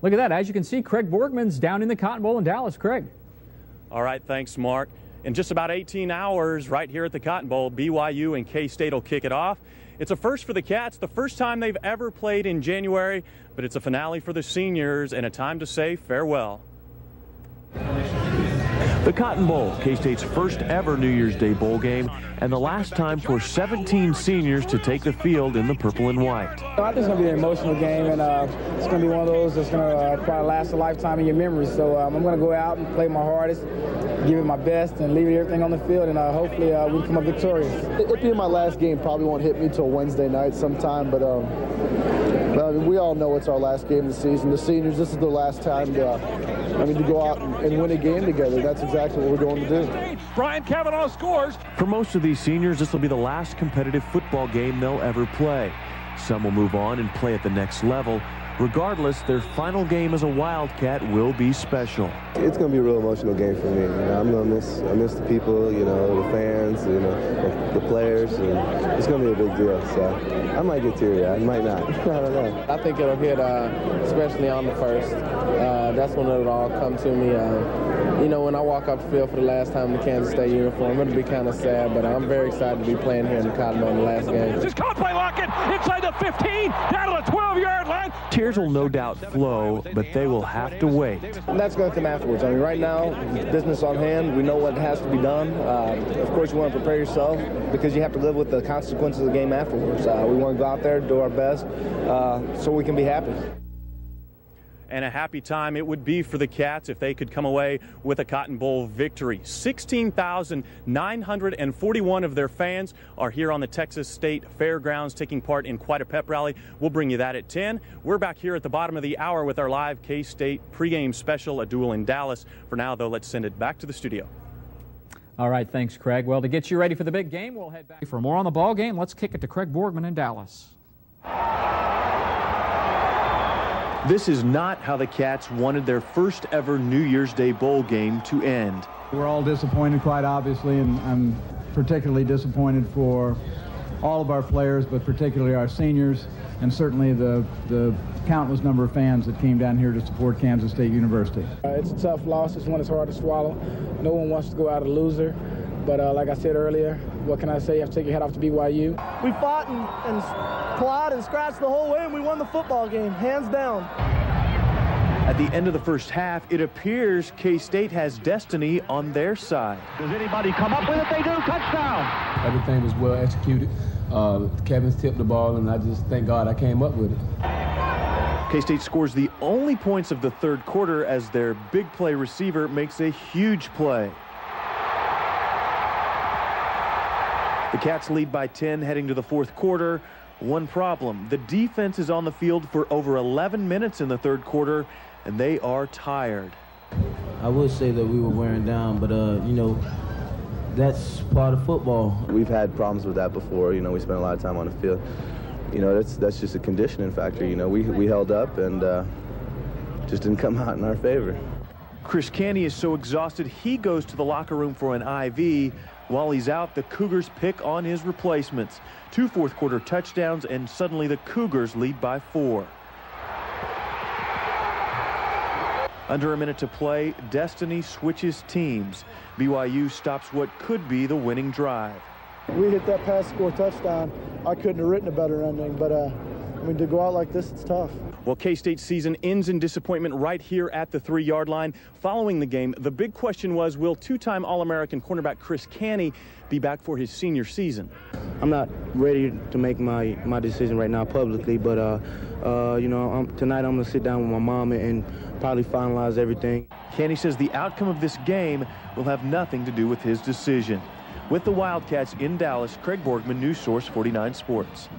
Look at that. As you can see, Craig Borgman's down in the Cotton Bowl in Dallas. Craig. All right, thanks, Mark. In just about 18 hours, right here at the Cotton Bowl, BYU and K-State will kick it off. It's a first for the Cats, the first time they've ever played in January, but it's a finale for the seniors and a time to say farewell. The Cotton Bowl, K-State's first ever New Year's Day bowl game, and the last time for 17 seniors to take the field in the purple and white. I think it's going to be an emotional game, and it's going to be one of those that's going to probably last a lifetime in your memory. So I'm going to go out and play my hardest, give it my best, and leave everything on the field, and hopefully we come up victorious. It being my last game probably won't hit me till Wednesday night sometime, but we all know it's our last game of the season. The seniors, this is their last time to go out and win a game together. That's exactly what we're going to do. Brian Cavanaugh scores. For most of these seniors, this will be the last competitive football game they'll ever play. Some will move on and play at the next level. Regardless, their final game as a Wildcat will be special. It's going to be a real emotional game for me. I'm going to miss the people, the fans, the players, and it's going to be a big deal. So I might get teary-eyed, I might not. I don't know. I think it'll hit, especially on the first. That's when it'll all come to me. When I walk off the field for the last time in the Kansas State uniform, it'll be kind of sad, but I'm very excited to be playing here in the Cotton Bowl in the last game. Just caught by Lockett inside the 15, down to the 12-yard line. Tears will no doubt flow, but they will have to wait. And that's going to come afterwards. I mean, right now, business on hand. We know what has to be done. Of course, you want to prepare yourself because you have to live with the consequences of the game afterwards. We want to go out there, do our best, so we can be happy. And a happy time it would be for the Cats if they could come away with a Cotton Bowl victory. 16,941 of their fans are here on the Texas State Fairgrounds taking part in quite a pep rally. We'll bring you that at 10. We're back here at the bottom of the hour with our live K-State pregame special, a duel in Dallas. For now, though, let's send it back to the studio. All right, thanks, Craig. Well, to get you ready for the big game, we'll head back. For more on the ball game, let's kick it to Craig Borgman in Dallas. This is not how the Cats wanted their first ever New Year's Day bowl game to end. We're all disappointed, quite obviously, and I'm particularly disappointed for all of our players, but particularly our seniors, and certainly the countless number of fans that came down here to support Kansas State University. It's a tough loss. It's one that's hard to swallow. No one wants to go out a loser. But like I said earlier, what can I say? You have to take your head off to BYU. We fought and clawed and scratched the whole way, and we won the football game, hands down. At the end of the first half, it appears K-State has destiny on their side. Does anybody come up with it? They do. Touchdown. Everything was well executed. Kevin's tipped the ball, and I just thank God I came up with it. K-State scores the only points of the third quarter as their big play receiver makes a huge play. The Cats lead by 10 heading to the fourth quarter. One problem, the defense is on the field for over 11 minutes in the third quarter, and they are tired. I would say that we were wearing down, but, that's part of football. We've had problems with that before. We spent a lot of time on the field. That's just a conditioning factor. We held up and just didn't come out in our favor. Chris Canty is so exhausted he goes to the locker room for an IV. While he's out, the Cougars pick on his replacements. 2 fourth-quarter touchdowns, and suddenly the Cougars lead by 4. Under a minute to play, destiny switches teams. BYU stops what could be the winning drive. We hit that pass, score touchdown. I couldn't have written a better ending, but to go out like this, it's tough. Well, K-State's season ends in disappointment right here at the 3-yard line. Following the game, the big question was, will two-time All-American cornerback Chris Canty be back for his senior season? I'm not ready to make my decision right now publicly, but, tonight I'm going to sit down with my mom and probably finalize everything. Canty says the outcome of this game will have nothing to do with his decision. With the Wildcats in Dallas, Craig Borgman, News Source 49 Sports.